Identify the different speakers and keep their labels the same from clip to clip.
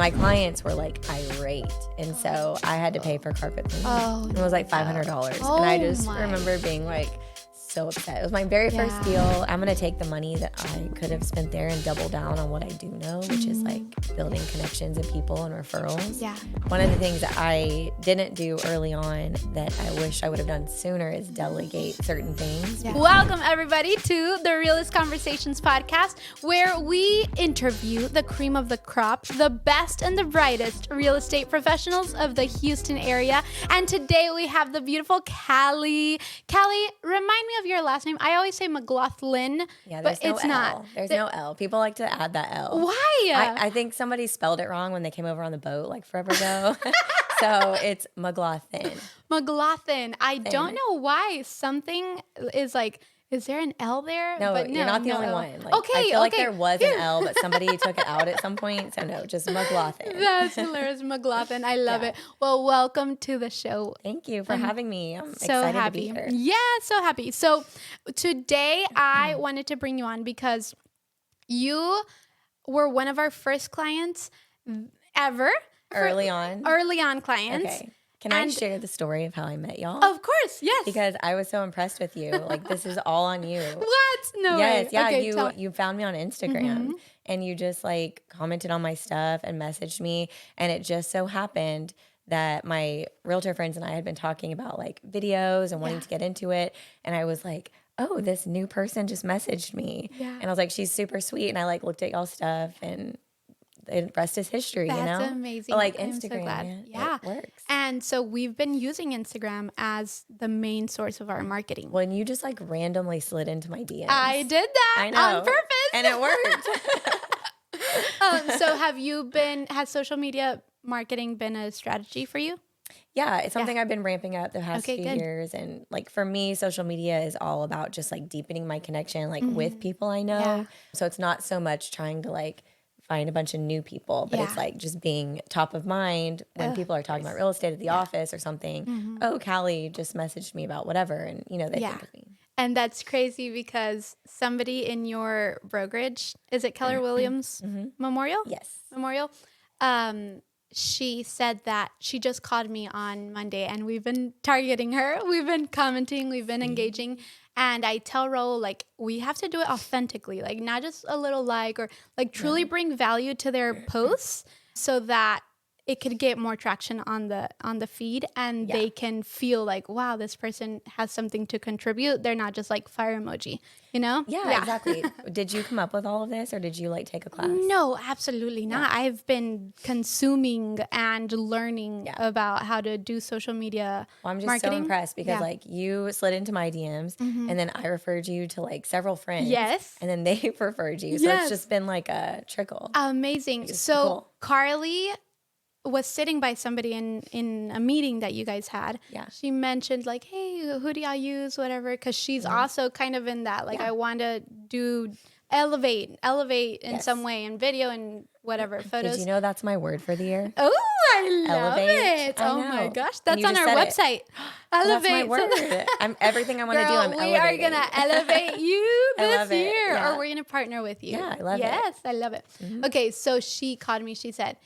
Speaker 1: My clients were like irate, and so I had to pay for carpet cleaning.
Speaker 2: Oh,
Speaker 1: and it was like $500,
Speaker 2: Oh,
Speaker 1: and I just
Speaker 2: my.
Speaker 1: remember being like so upset. It was my very first deal. I'm gonna take the money that I could have spent there and double down on what I do know, which is like building connections and people and referrals.
Speaker 2: Yeah.
Speaker 1: One of the things that I didn't do early on that I wish I would have done sooner is delegate certain things.
Speaker 2: Yeah. Welcome, everybody, to the Realist Conversations podcast, where we interview the cream of the crop, the best and the brightest real estate professionals of the Houston area. And today we have the beautiful Callee. Callee, remind me of your last name. I always say Maglothin,
Speaker 1: Yeah,
Speaker 2: but
Speaker 1: there's
Speaker 2: it's
Speaker 1: no L.
Speaker 2: not.
Speaker 1: There's no L. People like to add that L.
Speaker 2: Why?
Speaker 1: I think somebody spelled it wrong when they came over on the boat like forever ago. So it's Maglothin.
Speaker 2: Maglothin. I don't know why something is like, is there an L there?
Speaker 1: No,
Speaker 2: but
Speaker 1: you're not the only
Speaker 2: L.
Speaker 1: one. Like,
Speaker 2: Okay,
Speaker 1: I feel like there was an L, but somebody took it out at some point. So no, just Maglothin.
Speaker 2: That's hilarious, Maglothin. I love it. Well, welcome to the show.
Speaker 1: Thank you for having me. I'm
Speaker 2: So
Speaker 1: excited
Speaker 2: happy.
Speaker 1: to be here.
Speaker 2: Yeah, so happy. So today I wanted to bring you on because you were one of our first clients ever.
Speaker 1: Early on
Speaker 2: clients.
Speaker 1: Okay. Can I share the story of how I met y'all?
Speaker 2: Of course, yes.
Speaker 1: Because I was so impressed with you. Like, this is all on you.
Speaker 2: What? No way.
Speaker 1: Yes, yeah.
Speaker 2: Okay,
Speaker 1: you found me on Instagram and you just like commented on my stuff and messaged me. And it just so happened that my realtor friends and I had been talking about like videos and wanting to get into it. And I was like, oh, this new person just messaged me.
Speaker 2: Yeah.
Speaker 1: And I was like, she's super sweet. And I like looked at y'all's stuff and the rest is history, you know?
Speaker 2: That's amazing.
Speaker 1: But like
Speaker 2: I'm
Speaker 1: Instagram,
Speaker 2: so glad.
Speaker 1: it works.
Speaker 2: And so we've been using Instagram as the main source of our marketing.
Speaker 1: When you just like randomly slid into my DMs.
Speaker 2: I did that
Speaker 1: I know.
Speaker 2: on purpose.
Speaker 1: And it worked.
Speaker 2: So has social media marketing been a strategy for you?
Speaker 1: Yeah, it's something I've been ramping up the past few
Speaker 2: good.
Speaker 1: years. And like for me, social media is all about just like deepening my connection like with people I know.
Speaker 2: Yeah.
Speaker 1: So it's not so much trying to like find a bunch of new people, but it's like just being top of mind when people are talking about real estate at the office or something. Oh, Callie just messaged me about whatever. And, you know, they think of me.
Speaker 2: And that's crazy because somebody in your brokerage, is it Keller Williams Memorial?
Speaker 1: Yes.
Speaker 2: Memorial. She said that she just called me on Monday and we've been targeting her. We've been commenting, we've been engaging. And I tell Ro, like, we have to do it authentically, like not just a little like or like truly bring value to their posts so that it could get more traction on the feed and they can feel like, wow, this person has something to contribute. They're not just like fire emoji, you know?
Speaker 1: Yeah, exactly. Did you come up with all of this or did you like take a class?
Speaker 2: No, absolutely not. I've been consuming and learning about how to do social media
Speaker 1: Well, I'm just
Speaker 2: marketing.
Speaker 1: so impressed because like you slid into my DMs and then I referred you to like several friends.
Speaker 2: Yes.
Speaker 1: And then they referred you. So it's just been like a trickle.
Speaker 2: Amazing. So Carlee was sitting by somebody in a meeting that you guys had.
Speaker 1: Yeah.
Speaker 2: She mentioned like, hey, who do y'all use? Whatever. Because she's also kind of in that. Like I want to elevate in some way in video and whatever photos.
Speaker 1: Did you know that's my word for the year?
Speaker 2: Oh, I love
Speaker 1: Elevate.
Speaker 2: it.
Speaker 1: I
Speaker 2: Oh
Speaker 1: know.
Speaker 2: my gosh.
Speaker 1: And
Speaker 2: That's
Speaker 1: you
Speaker 2: on
Speaker 1: just
Speaker 2: our
Speaker 1: said
Speaker 2: website.
Speaker 1: Well,
Speaker 2: Elevate.
Speaker 1: that's my word. I'm everything I want to do. I'm
Speaker 2: we
Speaker 1: elevating.
Speaker 2: are going to elevate you
Speaker 1: I
Speaker 2: this
Speaker 1: love it.
Speaker 2: year.
Speaker 1: Yeah.
Speaker 2: Or we're going to partner with you.
Speaker 1: Yeah, I love it.
Speaker 2: Yes, I love it. Okay, so she called me. She said,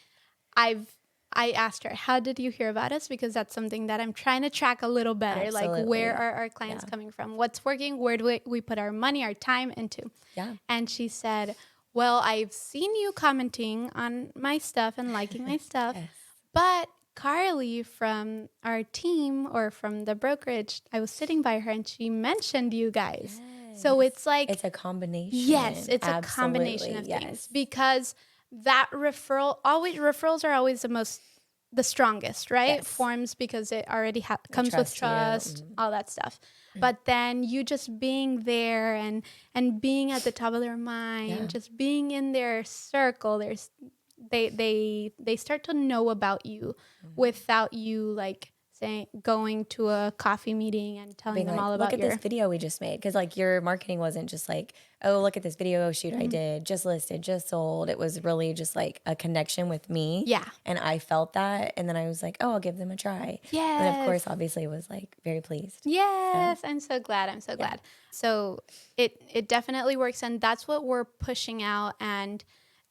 Speaker 2: I asked her, how did you hear about us? Because that's something that I'm trying to track a little better.
Speaker 1: Absolutely.
Speaker 2: Like, where are our clients coming from? What's working? Where do we put our money, our time into?
Speaker 1: Yeah.
Speaker 2: And she said, well, I've seen you commenting on my stuff and liking my stuff. But Carlee from our team or from the brokerage, I was sitting by her and she mentioned you guys. So it's like...
Speaker 1: It's a combination.
Speaker 2: Yes, it's
Speaker 1: Absolutely.
Speaker 2: a combination of things. Because that referrals are always the strongest, right?
Speaker 1: Yes.
Speaker 2: Forms because it already comes with trust, all that stuff. But then you just being there and being at the top of their mind, just being in their circle, they start to know about you without you like going to a coffee meeting and telling them all about
Speaker 1: look at this video we just made. Because like your marketing wasn't just like, oh, look at this video shoot I did, just listed, just sold. It was really just like a connection with me.
Speaker 2: Yeah.
Speaker 1: And I felt that. And then I was like, oh, I'll give them a try.
Speaker 2: Yes.
Speaker 1: And of course, obviously was like very pleased.
Speaker 2: Yes. I'm so glad. Glad. So it definitely works. And that's what we're pushing out. And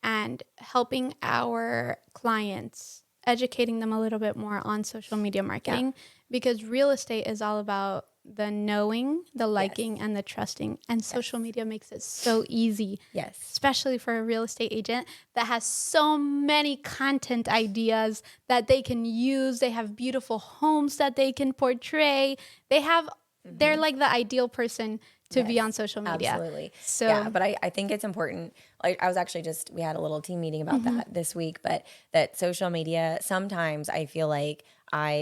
Speaker 2: and helping our clients, educating them a little bit more on social media marketing, because real estate is all about the knowing, the liking, and the trusting. And social media makes it so easy.
Speaker 1: Yes.
Speaker 2: Especially for a real estate agent that has so many content ideas that they can use. They have beautiful homes that they can portray. They're like the ideal person to be on social media.
Speaker 1: Absolutely.
Speaker 2: So
Speaker 1: yeah, but I think it's important. Like I was actually we had a little team meeting about that this week, but that social media, sometimes I feel like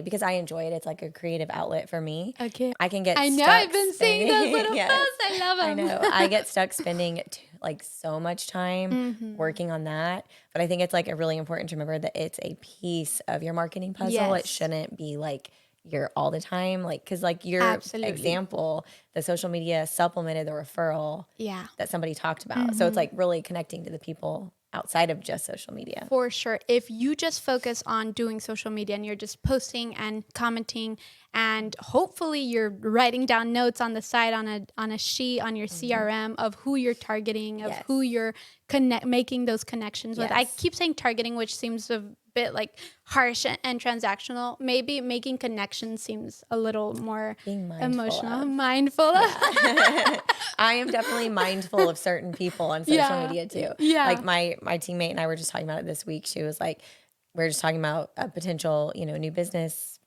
Speaker 1: because I enjoy it, it's like a creative outlet for me.
Speaker 2: Okay.
Speaker 1: I can get
Speaker 2: I know,
Speaker 1: stuck
Speaker 2: I've been seeing those little
Speaker 1: yes,
Speaker 2: posts. I love them.
Speaker 1: I know. I get stuck spending like so much time working on that. But I think it's like really important to remember that it's a piece of your marketing puzzle.
Speaker 2: Yes.
Speaker 1: It shouldn't be like you're all the time, like, because like your
Speaker 2: Absolutely.
Speaker 1: example, the social media supplemented the referral
Speaker 2: Yeah.
Speaker 1: that somebody talked about. So it's like really connecting to the people outside of just social media.
Speaker 2: For sure. If you just focus on doing social media and you're just posting and commenting, and hopefully you're writing down notes on the side on a sheet on your CRM of who you're targeting, of who you're making those connections with. I keep saying targeting, which seems a bit like harsh and transactional. Maybe making connections seems a little more emotional, mindful of.
Speaker 1: I am definitely mindful of certain people on social media too.
Speaker 2: Yeah.
Speaker 1: Like my teammate and I were just talking about it this week. She was like, we are just talking about a potential, new business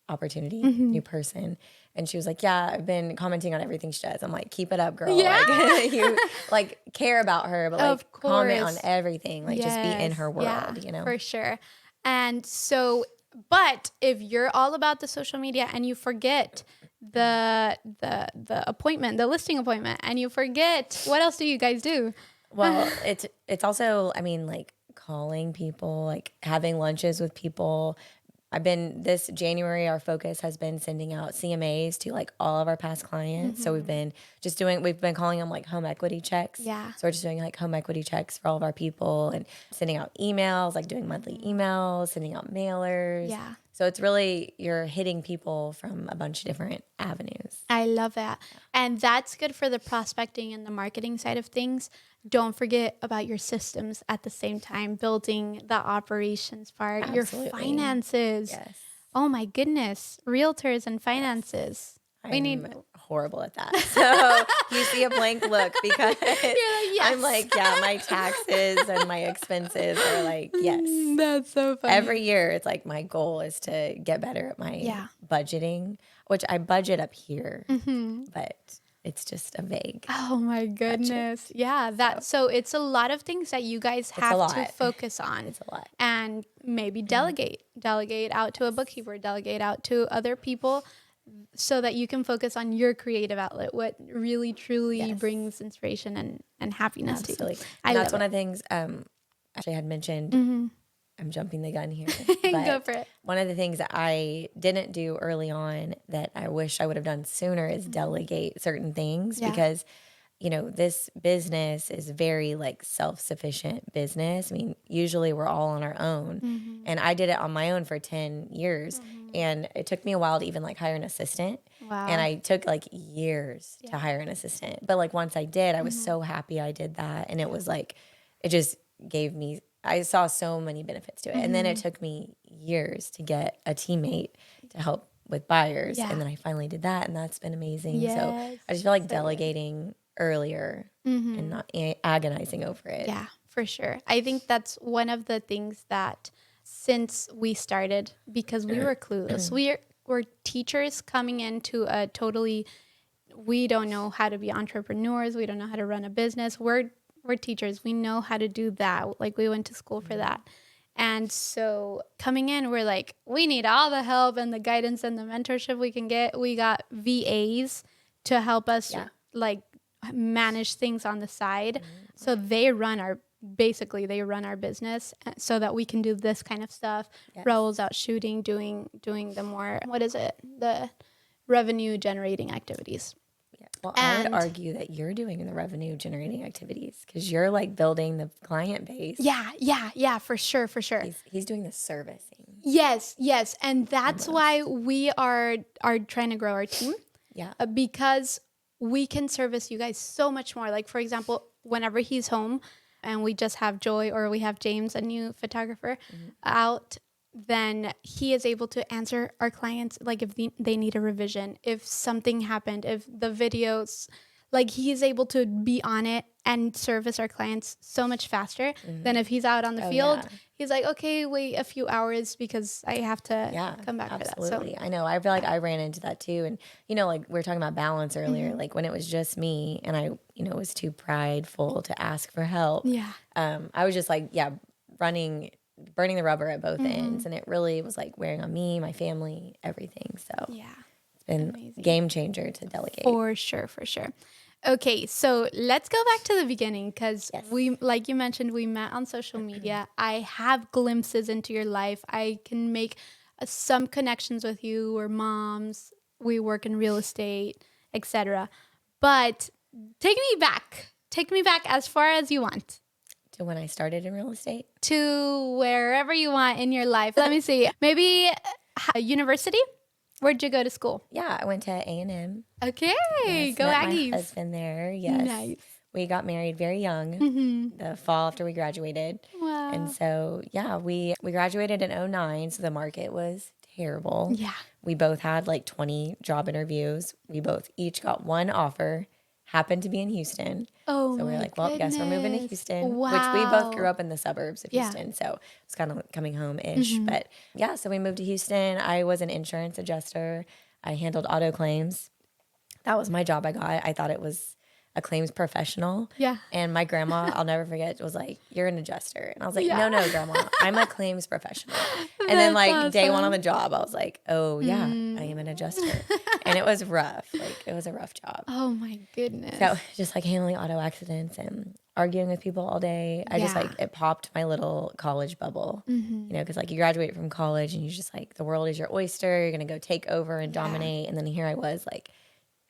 Speaker 1: opportunity, new person. And she was like, yeah, I've been commenting on everything she does. I'm like, keep it up, girl.
Speaker 2: Yeah.
Speaker 1: Like you like care about her, but like comment on
Speaker 2: course.
Speaker 1: everything. Like just be in her world,
Speaker 2: For sure. And so, but if you're all about the social media and you forget the appointment, the listing appointment, and you forget, what else do you guys do?
Speaker 1: Well, it's also, I mean, like calling people, like having lunches with people. This January, our focus has been sending out CMAs to like all of our past clients. So we've been calling them like home equity checks.
Speaker 2: Yeah.
Speaker 1: So we're just doing like home equity checks for all of our people and sending out emails, like doing monthly emails, sending out mailers.
Speaker 2: Yeah.
Speaker 1: So it's really, you're hitting people from a bunch of different avenues.
Speaker 2: I love that. And that's good for the prospecting and the marketing side of things. Don't forget about your systems at the same time, building the operations part, your finances.
Speaker 1: Yes.
Speaker 2: Oh my goodness. Realtors and finances.
Speaker 1: I'm horrible at that. So you see a blank look because I'm like, yeah, my taxes and my expenses are like, yes.
Speaker 2: That's so funny.
Speaker 1: Every year, it's like my goal is to get better at my budgeting, which I budget up here, but it's just a vague.
Speaker 2: Oh my goodness. Budget. Yeah. So it's a lot of things that you guys have to focus on.
Speaker 1: It's a lot.
Speaker 2: And maybe delegate out to a bookkeeper, delegate out to other people, so that you can focus on your creative outlet, what really truly brings inspiration and happiness to you.
Speaker 1: That's one of the things actually I had mentioned. I'm jumping the gun here. But
Speaker 2: go for it.
Speaker 1: One of the things that I didn't do early on that I wish I would have done sooner is delegate certain things because, this business is very like self-sufficient business. I mean, usually we're all on our own and I did it on my own for 10 years and it took me a while to even like hire an assistant.
Speaker 2: Wow.
Speaker 1: And I took like years to hire an assistant. But like once I did, I was so happy I did that. And it was like, it just gave me, I saw so many benefits to it. And then it took me years to get a teammate to help with buyers. And then I finally did that and that's been amazing.
Speaker 2: Yes.
Speaker 1: So I just feel like delegating earlier and not agonizing over it.
Speaker 2: Yeah, for sure. I think that's one of the things that since we started, because we were clueless, we're teachers coming into a totally, we don't know how to be entrepreneurs. We don't know how to run a business. We're teachers. We know how to do that. Like we went to school for that. And so coming in, we're like, we need all the help and the guidance and the mentorship we can get. We got VAs to help us like manage things on the side. So they run our business so that we can do this kind of stuff, rolls out shooting, doing the more, the revenue generating activities.
Speaker 1: Well, I would argue that you're doing the revenue generating activities because you're like building the client base.
Speaker 2: Yeah, for sure.
Speaker 1: He's doing the servicing.
Speaker 2: Yes. And that's why we are trying to grow our team.
Speaker 1: Yeah.
Speaker 2: Because we can service you guys so much more. Like, for example, whenever he's home, and we just have Joy or we have James, a new photographer, out, then he is able to answer our clients, like if they need a revision, if something happened, if the videos, like he is able to be on it and service our clients so much faster than if he's out on the field.
Speaker 1: Yeah.
Speaker 2: He's like, okay, wait a few hours because I have to come back
Speaker 1: absolutely.
Speaker 2: for that. So
Speaker 1: I know. I feel like I ran into that too. And, like we were talking about balance earlier, like when it was just me and I, was too prideful to ask for help.
Speaker 2: yeah.
Speaker 1: I was just like, burning the rubber at both ends. And it really was like wearing on me, my family, everything. So
Speaker 2: Yeah.
Speaker 1: it's been a game changer to delegate.
Speaker 2: For sure. Okay, so let's go back to the beginning because we, like you mentioned, we met on social media. I have glimpses into your life. I can make some connections with you. We're moms. We work in real estate, etc. But take me back. Take me back as far as you want.
Speaker 1: To when I started in real estate?
Speaker 2: To wherever you want in your life. Let me see. Maybe a university? Where'd you go to school?
Speaker 1: Yeah, I went to A&M.
Speaker 2: Okay,
Speaker 1: yes,
Speaker 2: go
Speaker 1: met
Speaker 2: Aggies.
Speaker 1: My husband there, yes.
Speaker 2: Nice.
Speaker 1: We got married very young, the fall after we graduated.
Speaker 2: Wow.
Speaker 1: And so, we graduated in 2009, so the market was terrible.
Speaker 2: Yeah.
Speaker 1: We both had like 20 job interviews. We both each got one offer, happened to be in Houston.
Speaker 2: Oh,
Speaker 1: so we were like, well, guess we're moving to Houston,
Speaker 2: wow.
Speaker 1: which we both grew up in the suburbs of Houston. So it's kind of coming home-ish. But so we moved to Houston. I was an insurance adjuster. I handled auto claims. That was my job I got. I thought it was a claims professional.
Speaker 2: Yeah.
Speaker 1: And my grandma, I'll never forget, was like, you're an adjuster. And I was like, no, grandma, I'm a claims professional. And then like day one on the job, I was like, oh yeah, I am an adjuster. And it was rough. Like it was a rough job.
Speaker 2: Oh my goodness.
Speaker 1: So just like handling auto accidents and arguing with people all day. I just like, it popped my little college bubble, because like you graduate from college and you just like, the world is your oyster. You're going to go take over and dominate. And then here I was like,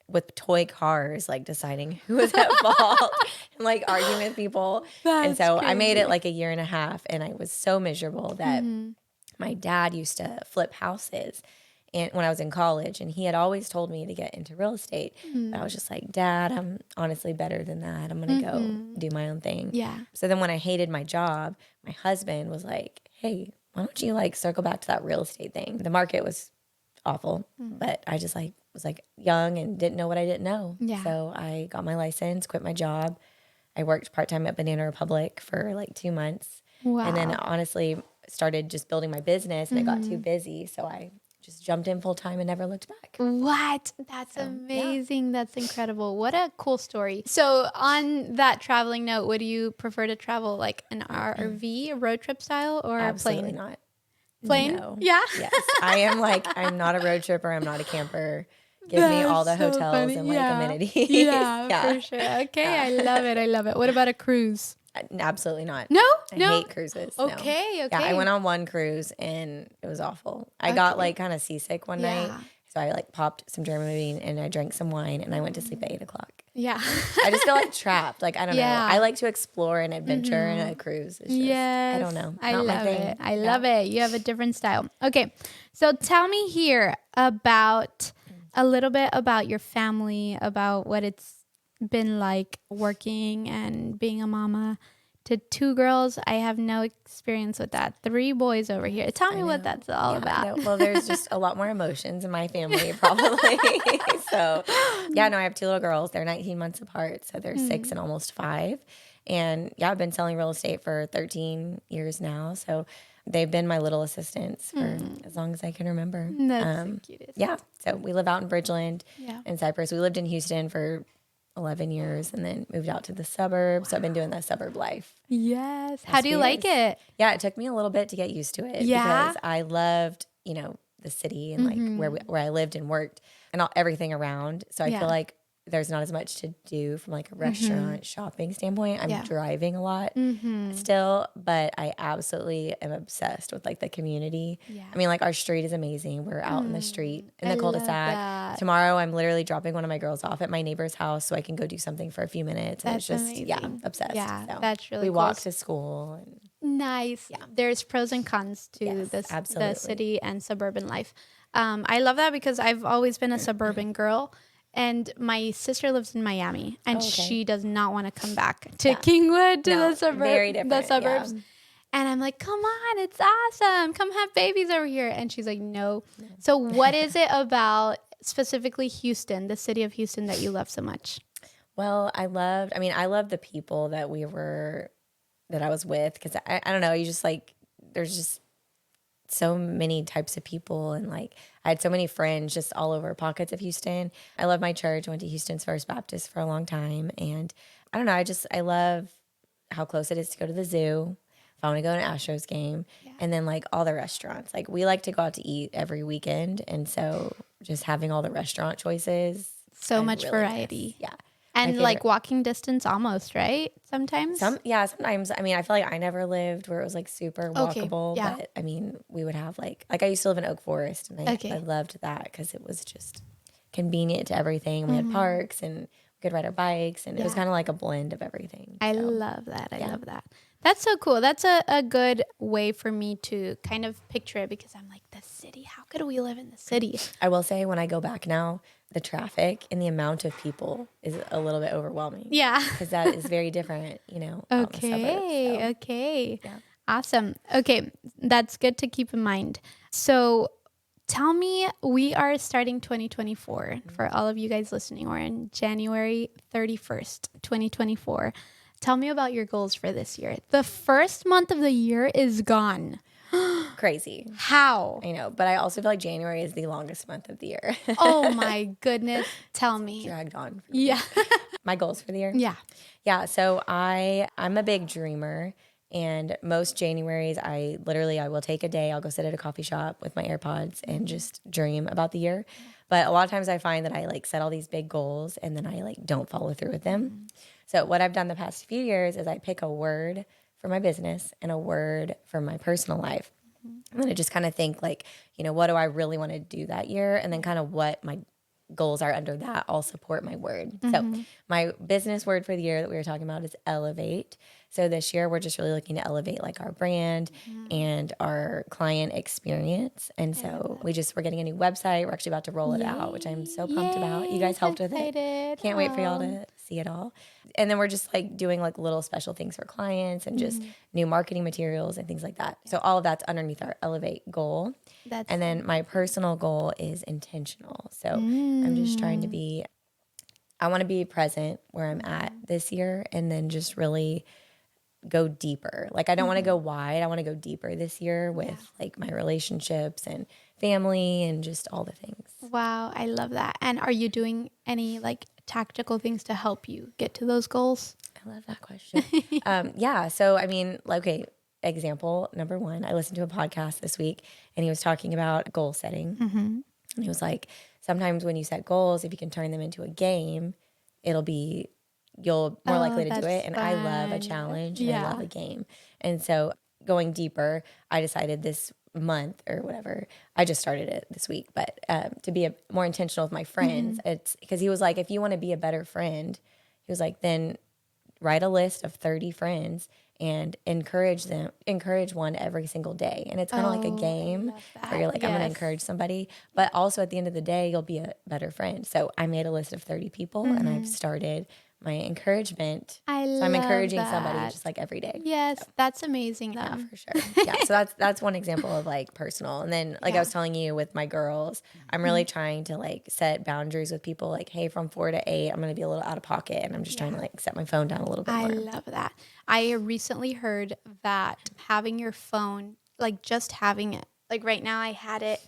Speaker 1: with toy cars, like deciding who was at fault and like arguing with people. And so I made it like a year and a half and I was so miserable that my dad used to flip houses and when I was in college and he had always told me to get into real estate. But I was just like, Dad, I'm honestly better than that. I'm going to go do my own thing.
Speaker 2: Yeah.
Speaker 1: So then when I hated my job, my husband was like, hey, why don't you like circle back to that real estate thing? The market was awful, but I just like was like young and didn't know what I didn't know.
Speaker 2: Yeah.
Speaker 1: So I got my license, quit my job. I worked part-time at Banana Republic for like 2 months.
Speaker 2: Wow.
Speaker 1: And then honestly started just building my business and it got too busy. So I just jumped in full-time and never looked back.
Speaker 2: What? That's amazing. Yeah. That's incredible. What a cool story. So on that traveling note, would you prefer to travel like an RV, a road trip style or
Speaker 1: Absolutely
Speaker 2: a plane?
Speaker 1: not.
Speaker 2: Plane?
Speaker 1: No.
Speaker 2: Yeah.
Speaker 1: Yes. I am like, I'm not a road tripper. I'm not a camper. Give me all the hotels and like amenities.
Speaker 2: Yeah, for sure. Okay, I love it. I love it. What about a cruise?
Speaker 1: Absolutely not.
Speaker 2: No?
Speaker 1: I hate cruises. No.
Speaker 2: Okay.
Speaker 1: Yeah, I went on one cruise and it was awful. I got like kind of seasick one night. So I like popped some Dramamine and I drank some wine and I went to sleep at 8:00.
Speaker 2: Yeah.
Speaker 1: I just feel like trapped. Like, I don't know. I like to explore and adventure and a cruise is just, I don't know.
Speaker 2: I
Speaker 1: not
Speaker 2: love
Speaker 1: my thing.
Speaker 2: it. I love it. You have a different style. Okay. So tell me here about a little bit about your family, about what it's been like working and being a mama to 2 girls. I have no experience with that. 3 boys over here. Tell me what that's all about.
Speaker 1: Well, there's just a lot more emotions in my family, probably. So, I have 2 little girls. They're 19 months apart. So they're 6 and almost 5. And I've been selling real estate for 13 years now. So they've been my little assistants for as long as I can remember.
Speaker 2: That's the cutest.
Speaker 1: Yeah. So we live out in Bridgeland in Cypress. We lived in Houston for 11 years and then moved out to the suburbs. So I've been doing the suburb life.
Speaker 2: Yes. How do you like it?
Speaker 1: Yeah, it took me a little bit to get used to it because I loved, the city and like where I lived and worked and everything around. So I feel like there's not as much to do from like a restaurant shopping standpoint. I'm driving a lot still, but I absolutely am obsessed with like the community. Yeah. I mean, like our street is amazing. We're out in the street in the cul-de-sac. Tomorrow I'm literally dropping one of my girls off at my neighbor's house so I can go do something for a few minutes. And
Speaker 2: That's
Speaker 1: it's just,
Speaker 2: amazing.
Speaker 1: Obsessed.
Speaker 2: Yeah,
Speaker 1: so
Speaker 2: that's really
Speaker 1: we
Speaker 2: cool.
Speaker 1: walk to school. And
Speaker 2: nice. Yeah. There's pros and cons to the
Speaker 1: absolutely.
Speaker 2: city and suburban life. I love that because I've always been a suburban girl. And my sister lives in Miami, and
Speaker 1: Oh, okay.
Speaker 2: she does not want to come back to Kingwood, to
Speaker 1: No, very different,
Speaker 2: the suburbs.
Speaker 1: yeah.
Speaker 2: And I'm like, come on, it's awesome. Come have babies over here. And she's like, no. So what is it about specifically Houston, the city of Houston, that you love so much?
Speaker 1: Well, I loved the people that I was with, because I don't know, you just like, there's just so many types of people, and like I had so many friends just all over pockets of Houston. I love my church. I went to Houston's First Baptist for a long time, and I don't know, I love how close it is to go to the zoo if I want to go to an Astros game, and then like all the restaurants. Like we like to go out to eat every weekend, and so just having all the restaurant choices,
Speaker 2: So
Speaker 1: I
Speaker 2: much
Speaker 1: really
Speaker 2: variety.
Speaker 1: miss. Yeah.
Speaker 2: And like walking distance almost, right? Sometimes?
Speaker 1: Sometimes. I mean, I feel like I never lived where it was like super walkable,
Speaker 2: yeah.
Speaker 1: but I mean, we would have like I used to live in Oak Forest, and I loved that because it was just convenient to everything. We had parks, and we could ride our bikes, and it was kind of like a blend of everything.
Speaker 2: I love that. I love that. That's so cool. That's a good way for me to kind of picture it, because I'm like, the city, how could we live in the city?
Speaker 1: I will say, when I go back now, the traffic and the amount of people is a little bit overwhelming.
Speaker 2: Yeah.
Speaker 1: Because that is very different, out in the suburbs. So.
Speaker 2: Okay.
Speaker 1: Yeah.
Speaker 2: Awesome. Okay. That's good to keep in mind. So tell me, we are starting 2024 for all of you guys listening. We're in January 31st, 2024. Tell me about your goals for this year. The first month of the year is gone.
Speaker 1: Crazy.
Speaker 2: How?
Speaker 1: I know, but I also feel like January is the longest month of the year.
Speaker 2: Oh my goodness. Tell me.
Speaker 1: Dragged on. For
Speaker 2: Yeah.
Speaker 1: My goals for the year?
Speaker 2: Yeah.
Speaker 1: Yeah, so I'm a big dreamer, and most Januaries I will take a day, I'll go sit at a coffee shop with my AirPods and just dream about the year. But a lot of times I find that I like set all these big goals and then I like don't follow through with them. So what I've done the past few years is I pick a word for my business and a word for my personal life. And then I just kind of think like, what do I really want to do that year? And then kind of what my goals are under that, I'll support my word. So my business word for the year that we were talking about is elevate. So this year we're just really looking to elevate like our brand and our client experience. And so we're getting a new website. We're actually about to roll it out, which I'm so pumped about. You guys helped with it. Can't wait for y'all to see it all. And then we're just like doing like little special things for clients and just new marketing materials and things like that. So all of that's underneath our elevate goal. And then my personal goal is intentional. So I'm just trying to I want to be present where I'm at this year, and then just really go deeper. Like I don't want to go wide. I want to go deeper this year with like my relationships and family and just all the things.
Speaker 2: Wow, I love that. And are you doing any like tactical things to help you get to those goals?
Speaker 1: I love that question. Yeah. So, I mean, okay, example number one, I listened to a podcast this week and he was talking about goal setting. And he was like, sometimes when you set goals, if you can turn them into a game, you'll more likely to do it. And I love a challenge and I love a game. And so going deeper, I decided this month or whatever, I just started it this week, but to be more intentional with my friends, it's because he was like, if you want to be a better friend, he was like, then write a list of 30 friends and encourage one every single day. And it's kind of like a game where you're like, I'm going to encourage somebody, but also at the end of the day, you'll be a better friend. So I made a list of 30 people and I've started my encouragement. So I'm encouraging somebody just like every day.
Speaker 2: Yes, so. That's amazing.
Speaker 1: Yeah, for sure. Yeah, so that's one example of like personal. And then like I was telling you with my girls, I'm really trying to like set boundaries with people like, hey, from 4 to 8, I'm going to be a little out of pocket, and I'm just trying to like set my phone down a little bit more.
Speaker 2: I love that. I recently heard that having your phone, like just having it, like right now I had it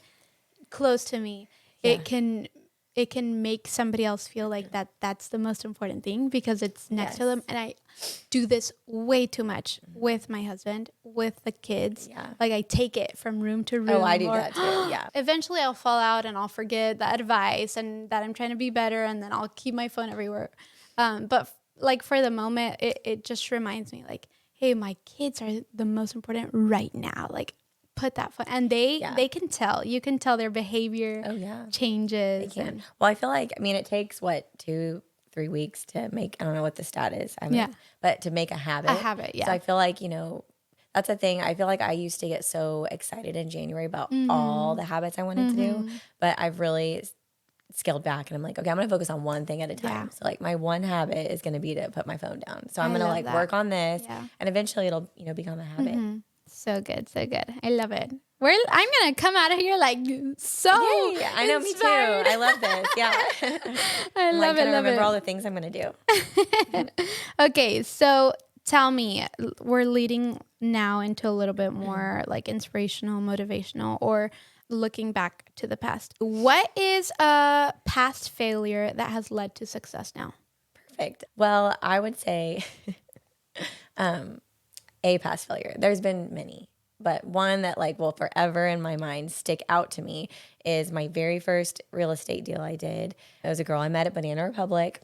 Speaker 2: close to me, it can make somebody else feel like that's the most important thing because it's next to them. And I do this way too much with my husband, with the kids. Yeah. Like I take it from room to room.
Speaker 1: Oh, I do that too. Yeah.
Speaker 2: Eventually I'll fall out and I'll forget the advice and that I'm trying to be better, and then I'll keep my phone everywhere. But like for the moment, it just reminds me like, hey, my kids are the most important right now. Like put that phone, and they can tell. You can tell their behavior changes.
Speaker 1: They can. Well, I feel like, I mean, it takes 2-3 weeks to make, I don't know what the stat is. But to make a habit.
Speaker 2: A habit, yeah.
Speaker 1: So I feel like, that's the thing. I feel like I used to get so excited in January about all the habits I wanted to do, but I've really scaled back and I'm like, okay, I'm going to focus on one thing at a time.
Speaker 2: Yeah.
Speaker 1: So like my one habit is going to be to put my phone down. So I'm
Speaker 2: I
Speaker 1: going to
Speaker 2: love
Speaker 1: like
Speaker 2: that.
Speaker 1: work on this
Speaker 2: Yeah.
Speaker 1: and eventually it'll, become a habit.
Speaker 2: So good. So good. I love it. I'm going to come out of here like so
Speaker 1: Yay. I know,
Speaker 2: inspired.
Speaker 1: me too. I love this. Yeah.
Speaker 2: I
Speaker 1: I'm
Speaker 2: love
Speaker 1: like,
Speaker 2: it.
Speaker 1: gonna
Speaker 2: Love
Speaker 1: remember
Speaker 2: it.
Speaker 1: all the things I'm going to do.
Speaker 2: Okay. So tell me, we're leading now into a little bit more like inspirational, motivational, or looking back to the past. What is a past failure that has led to success now?
Speaker 1: Perfect. Well, I would say a past failure. There's been many, but one that like will forever in my mind stick out to me is my very first real estate deal I did. It was a girl I met at Banana Republic.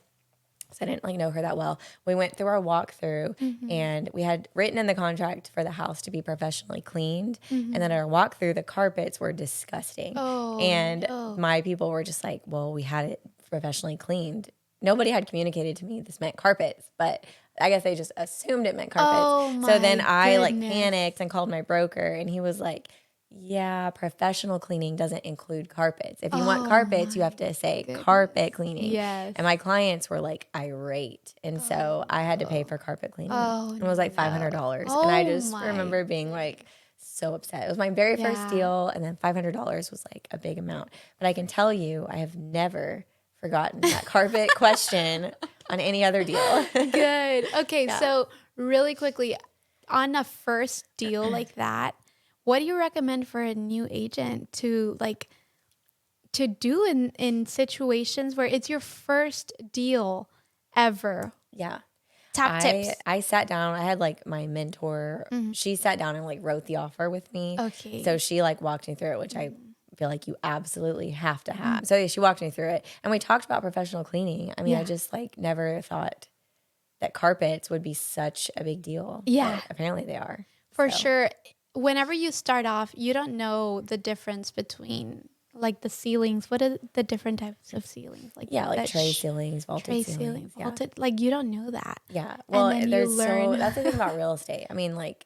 Speaker 1: So I didn't like know her that well. We went through our walkthrough and we had written in the contract for the house to be professionally cleaned. And then at our walkthrough, the carpets were disgusting. And my people were just like, well, we had it professionally cleaned. Nobody had communicated to me this meant carpets, but I guess they just assumed it meant carpets.
Speaker 2: Oh
Speaker 1: So then
Speaker 2: my
Speaker 1: I like
Speaker 2: goodness.
Speaker 1: panicked and called my broker and he was like, yeah, professional cleaning doesn't include carpets. If you want carpets, you have to say carpet cleaning.
Speaker 2: Yes.
Speaker 1: And my clients were like irate. And so I had to pay for carpet cleaning.
Speaker 2: Oh,
Speaker 1: And it was like $500.
Speaker 2: Oh
Speaker 1: and I just
Speaker 2: my
Speaker 1: remember being like so upset. It was my very first
Speaker 2: Yeah.
Speaker 1: deal. And then $500 was like a big amount. But I can tell you, I have never forgotten that carpet question on any other deal.
Speaker 2: Good. Okay, so really quickly, on a first deal like that, what do you recommend for a new agent to do in situations where it's your first deal ever?
Speaker 1: Yeah.
Speaker 2: Top tips.
Speaker 1: I sat down. I had like my mentor. She sat down and like wrote the offer with me.
Speaker 2: Okay.
Speaker 1: So she like walked me through it, which I feel like you absolutely have to have. So yeah, she walked me through it, and we talked about professional cleaning. I mean, I just like never thought that carpets would be such a big deal.
Speaker 2: Yeah.
Speaker 1: But apparently they are.
Speaker 2: For sure. Whenever you start off, you don't know the difference between like the ceilings. What are the different types of ceilings? Like
Speaker 1: Like
Speaker 2: that
Speaker 1: tray ceilings, vaulted
Speaker 2: tray
Speaker 1: ceilings.
Speaker 2: ceilings,
Speaker 1: Yeah.
Speaker 2: vaulted. Like you don't know that.
Speaker 1: Yeah. Well,
Speaker 2: then you
Speaker 1: there's
Speaker 2: learn.
Speaker 1: that's the thing about real estate. I mean, like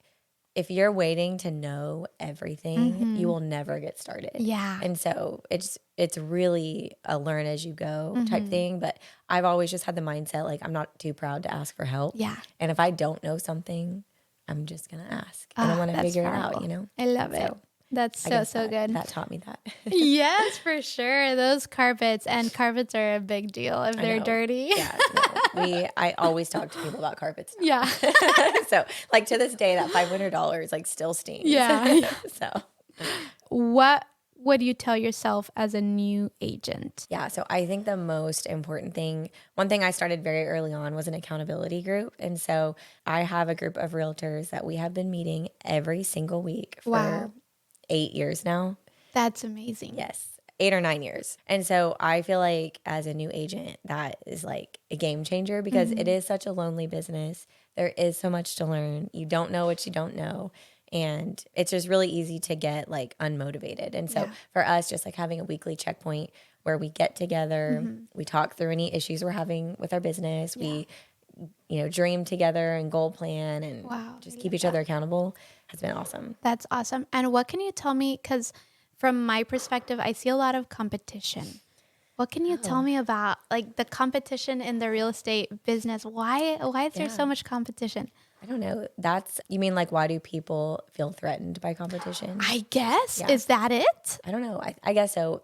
Speaker 1: if you're waiting to know everything, you will never get started.
Speaker 2: Yeah.
Speaker 1: And so it's really a learn as you go type thing. But I've always just had the mindset like I'm not too proud to ask for help.
Speaker 2: Yeah.
Speaker 1: And if I don't know something, I'm just gonna ask and I'm gonna figure it out.
Speaker 2: I love it.
Speaker 1: So
Speaker 2: That's
Speaker 1: I guess
Speaker 2: so good.
Speaker 1: That taught me that.
Speaker 2: Yes, for sure. Those carpets are a big deal if they're
Speaker 1: know.
Speaker 2: dirty.
Speaker 1: Yeah. No, I always talk to people about carpets.
Speaker 2: Yeah.
Speaker 1: So like to this day, that $500 like still stings.
Speaker 2: Yeah.
Speaker 1: So
Speaker 2: What would you tell yourself as a new agent?
Speaker 1: yeah, so I think the most important thing, one thing I started very early on was an accountability group. And so I have a group of realtors that we have been meeting every single week for
Speaker 2: Wow.
Speaker 1: 8 years now.
Speaker 2: That's amazing.
Speaker 1: Yes, 8 or 9 years. And so I feel like as a new agent, that is like a game changer because it is such a lonely business. There is so much to learn. You don't know what you don't know. And it's just really easy to get like unmotivated. And so for us, just like having a weekly checkpoint where we get together, we talk through any issues we're having with our business. We, dream together and goal plan and just keep each other accountable has been awesome.
Speaker 2: That's awesome. And what can you tell me? Because from my perspective, I see a lot of competition. What can you tell me about like the competition in the real estate business? Why is there so much competition?
Speaker 1: I don't know. You mean like why do people feel threatened by competition?
Speaker 2: I guess. Yeah. Is that it?
Speaker 1: I don't know. I guess so.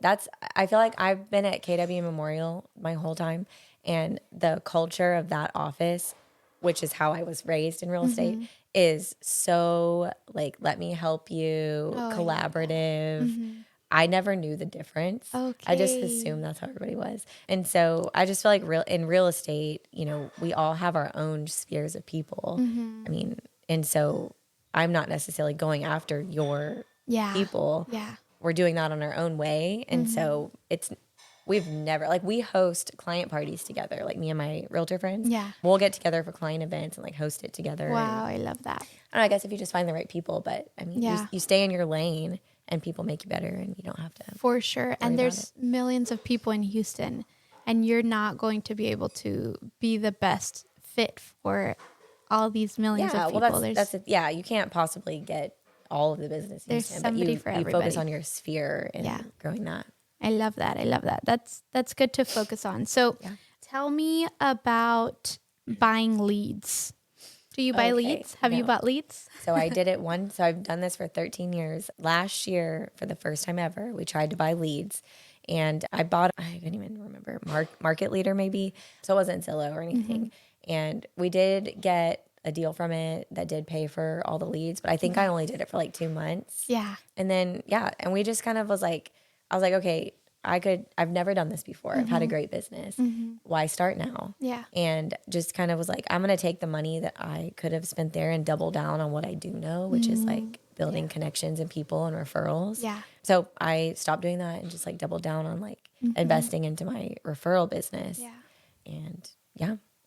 Speaker 1: I feel like I've been at KW Memorial my whole time, and the culture of that office, which is how I was raised in real estate, is so like, let me help you, collaborative. I never knew the difference.
Speaker 2: Okay.
Speaker 1: I just assumed that's how everybody was. And so I just feel like in real estate, we all have our own spheres of people. I mean, and so I'm not necessarily going after your people.
Speaker 2: Yeah.
Speaker 1: We're doing that on our own way. And so we've never, like we host client parties together, like me and my realtor friends.
Speaker 2: Yeah.
Speaker 1: We'll get together for client events and like host it together.
Speaker 2: Wow. I love that.
Speaker 1: I don't know, I guess if you just find the right people, but I mean, you stay in your lane and people make you better and you don't have to.
Speaker 2: For sure. And there's millions of people in Houston and you're not going to be able to be the best fit for all these millions of people.
Speaker 1: Well, that's it. Yeah, you can't possibly get all of the business in
Speaker 2: There's
Speaker 1: Houston,
Speaker 2: somebody
Speaker 1: but
Speaker 2: for
Speaker 1: you
Speaker 2: everybody.
Speaker 1: focus on your sphere and growing that.
Speaker 2: I love that. I love that. That's good to focus on. So tell me about buying leads. Do you buy
Speaker 1: Okay,
Speaker 2: leads? Have you
Speaker 1: no.
Speaker 2: bought leads?
Speaker 1: So I did it once. So I've done this for 13 years. Last year, for the first time ever, we tried to buy leads. And I bought, I don't even remember, Market Leader maybe. So it wasn't Zillow or anything. And we did get a deal from it that did pay for all the leads. But I think I only did it for like 2 months.
Speaker 2: Yeah.
Speaker 1: And then, and we just kind of I was like, okay, I've never done this before. I've had a great business. Why start now?
Speaker 2: Yeah.
Speaker 1: And just kind of was like, I'm going to take the money that I could have spent there and double down on what I do know, which is like building connections and people and referrals.
Speaker 2: Yeah.
Speaker 1: So I stopped doing that and just like doubled down on like investing into my referral business.
Speaker 2: Yeah.
Speaker 1: And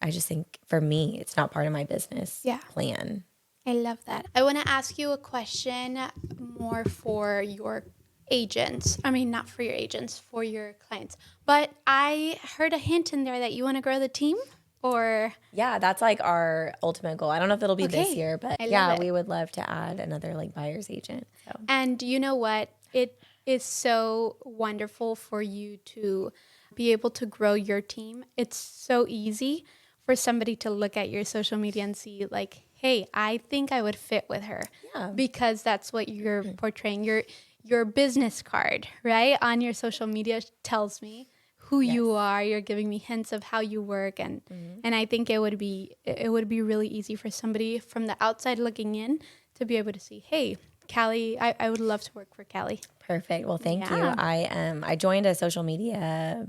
Speaker 1: I just think for me, it's not part of my business plan.
Speaker 2: I love that. I want to ask you a question more for your agents. I mean, not for your agents, for your clients. But I heard a hint in there that you want to grow the team, or
Speaker 1: Yeah, that's like our ultimate goal. I don't know if it'll be this
Speaker 2: Okay.
Speaker 1: year, but
Speaker 2: I love it.
Speaker 1: we would love to add another like buyer's agent. So
Speaker 2: And you know what? It is so wonderful for you to be able to grow your team. It's so easy for somebody to look at your social media and see like, hey, I think I would fit with her.
Speaker 1: Yeah.
Speaker 2: Because that's what you're portraying. Your business card, right? On your social media tells me who you are. You're giving me hints of how you work, and I think it would be really easy for somebody from the outside looking in to be able to see, hey, Callee, I would love to work for Callee.
Speaker 1: Perfect. Well, thank you.
Speaker 2: Yeah.
Speaker 1: I joined a social media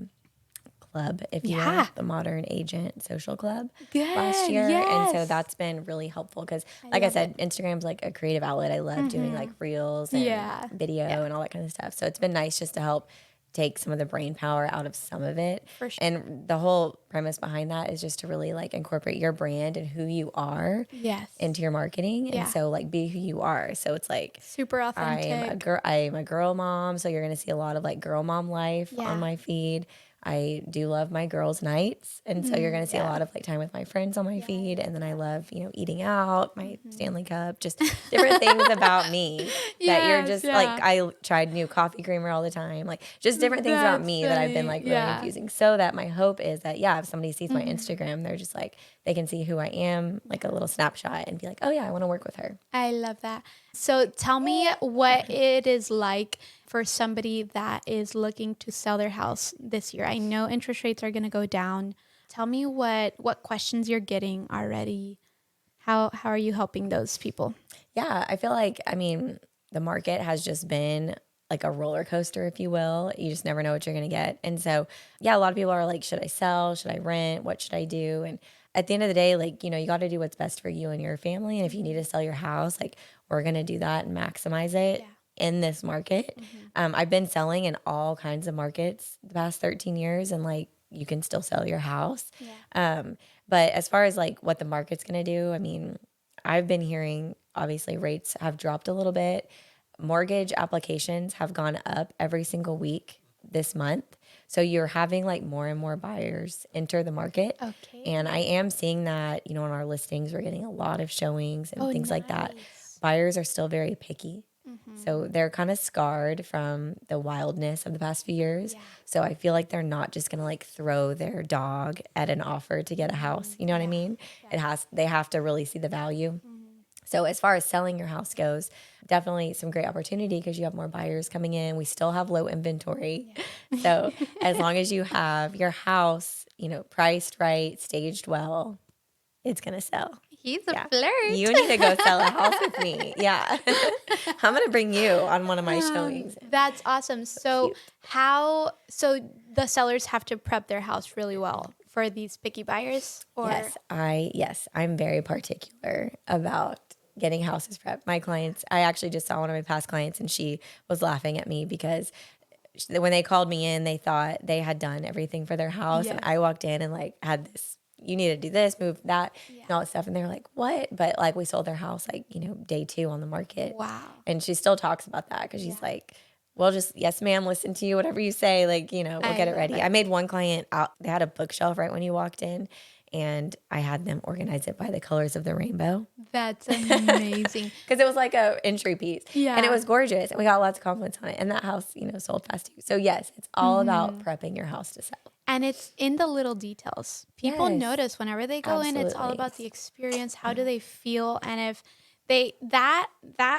Speaker 1: club, if you will, the Modern Agent Social Club last year. And so that's been really helpful because, like I said, Instagram's like a creative outlet. I love doing like reels and video and all that kind of stuff. So it's been nice just to help take some of the brain power out of some of it.
Speaker 2: For sure.
Speaker 1: And the whole premise behind that is just to really like incorporate your brand and who you are into your marketing. And so like be who you are. So it's like
Speaker 2: super authentic.
Speaker 1: I am a girl mom. So you're going to see a lot of like girl mom life on my feed. I do love my girls' nights. And so you're going to see a lot of like time with my friends on my feed. And then I love, eating out, my Stanley Cup, just different things about me that you're just like, I tried new coffee creamer all the time. Like just different things about me that I've been like really infusing. So that my hope is that, if somebody sees my Instagram, they're just like, they can see who I am, like a little snapshot and be like, oh yeah, I want to work with her.
Speaker 2: I love that. So tell me what it is like for somebody that is looking to sell their house this year. I know interest rates are going to go down. Tell me what questions you're getting already. How are you helping those people?
Speaker 1: Yeah, I feel like, the market has just been like a roller coaster, if you will. You just never know what you're going to get. And so, a lot of people are like, should I sell? Should I rent? What should I do? And at the end of the day, like, you got to do what's best for you and your family. And if you need to sell your house, like, we're going to do that and maximize it in this market. I've been selling in all kinds of markets the past 13 years, and like, you can still sell your house. But as far as like what the market's going to do, I've been hearing obviously rates have dropped a little bit. Mortgage applications have gone up every single week this month. So you're having like more and more buyers enter the market.
Speaker 2: Okay.
Speaker 1: And I am seeing that, on our listings, we're getting a lot of showings and things like that. Buyers are still very picky. So they're kind of scarred from the wildness of the past few years. So I feel like they're not just going to like throw their dog at an offer to get a house. You know what I mean? They have to really see the value. So as far as selling your house goes, definitely some great opportunity because you have more buyers coming in. We still have low inventory. So as long as you have your house, priced right, staged well, it's going to sell.
Speaker 2: He's a flirt.
Speaker 1: You need to go sell a house with me. Yeah. I'm going to bring you on one of my showings.
Speaker 2: That's awesome. So the sellers have to prep their house really well for these picky buyers? Or?
Speaker 1: Yes, I'm very particular about getting houses prepped. My clients, I actually just saw one of my past clients and she was laughing at me because when they called me in, they thought they had done everything for their house. And I walked in and like had this, you need to do this, move that, and all that stuff. And they were like, what? But like we sold their house like, day 2 on the market.
Speaker 2: Wow.
Speaker 1: And she still talks about that because she's like, well, just, yes, ma'am, listen to you, whatever you say, like, we'll get it ready. I made one client out, they had a bookshelf right when you walked in. and I had them organize it by the colors of the rainbow.
Speaker 2: That's amazing.
Speaker 1: Because it was like a entry piece.
Speaker 2: Yeah.
Speaker 1: And it was gorgeous. And we got lots of compliments on it. And that house, sold fast too. So yes, it's all about prepping your house to sell.
Speaker 2: And it's in the little details. People
Speaker 1: Yes.
Speaker 2: notice whenever they go in, it's all
Speaker 1: Absolutely.
Speaker 2: about the experience. How do they feel? And if that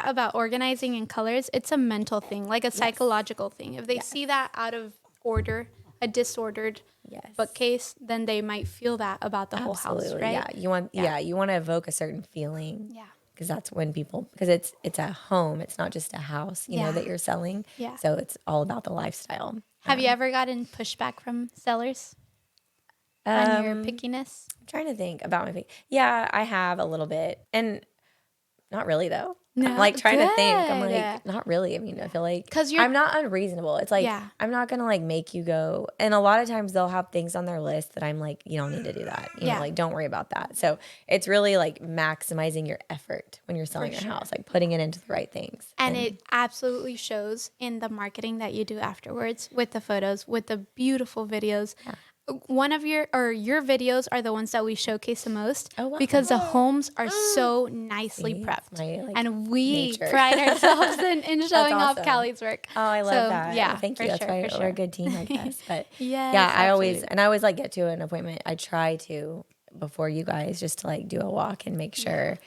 Speaker 2: about organizing in colors, it's a mental thing, like a psychological thing. If they see that out of order, a disordered bookcase, then they might feel that about the whole house, right?
Speaker 1: Yeah. You want to evoke a certain feeling.
Speaker 2: Yeah.
Speaker 1: Because that's when because it's a home. It's not just a house, that you're selling.
Speaker 2: Yeah.
Speaker 1: So it's all about the lifestyle.
Speaker 2: Have you ever gotten pushback from sellers on your pickiness?
Speaker 1: I'm trying to think about my pick. Yeah, I have a little bit. And not really, though.
Speaker 2: No,
Speaker 1: I'm like trying to think. I'm
Speaker 2: good.
Speaker 1: like, not really. I mean, I feel like
Speaker 2: 'Cause you're-
Speaker 1: I'm not unreasonable. It's like, I'm not going to like make you go. And a lot of times they'll have things on their list that I'm like, you don't need to do that. You know, like, don't worry about that. So it's really like maximizing your effort when you're selling your house, like putting it into the right things.
Speaker 2: And it absolutely shows in the marketing that you do afterwards with the photos, with the beautiful videos. One of your videos are the ones that we showcase the most because the homes are so nicely prepped. And we pride ourselves in showing off Callie's work.
Speaker 1: Oh, I love that.
Speaker 2: Yeah,
Speaker 1: thank you. That's why we're a good team, I guess. But I always like get to an appointment. I try to before you guys just to like do a walk and make sure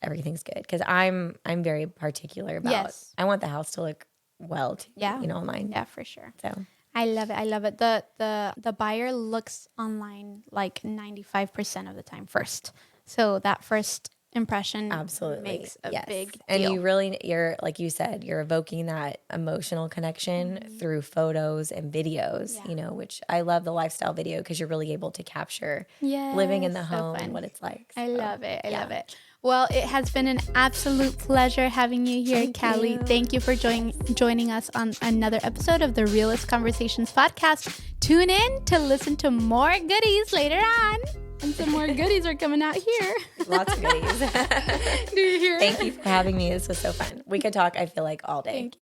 Speaker 1: everything's good. Because I'm very particular about I want the house to look well too, online.
Speaker 2: Yeah, for sure.
Speaker 1: So
Speaker 2: I love it. I love it. The buyer looks online like 95% of the time first. So that first impression makes a big deal.
Speaker 1: And you're like you said, you're evoking that emotional connection through photos and videos, which I love the lifestyle video because you're really able to capture living in the home and what it's like. So,
Speaker 2: I love it. I love it. Well, it has been an absolute pleasure having you here, Callee. Thank you for joining us on another episode of the Realist Conversations podcast. Tune in to listen to more goodies later on. And some more goodies are coming out here.
Speaker 1: Lots of goodies.
Speaker 2: Do you hear?
Speaker 1: Thank you for having me. This was so fun. We could talk, I feel like, all day.
Speaker 2: Thank you.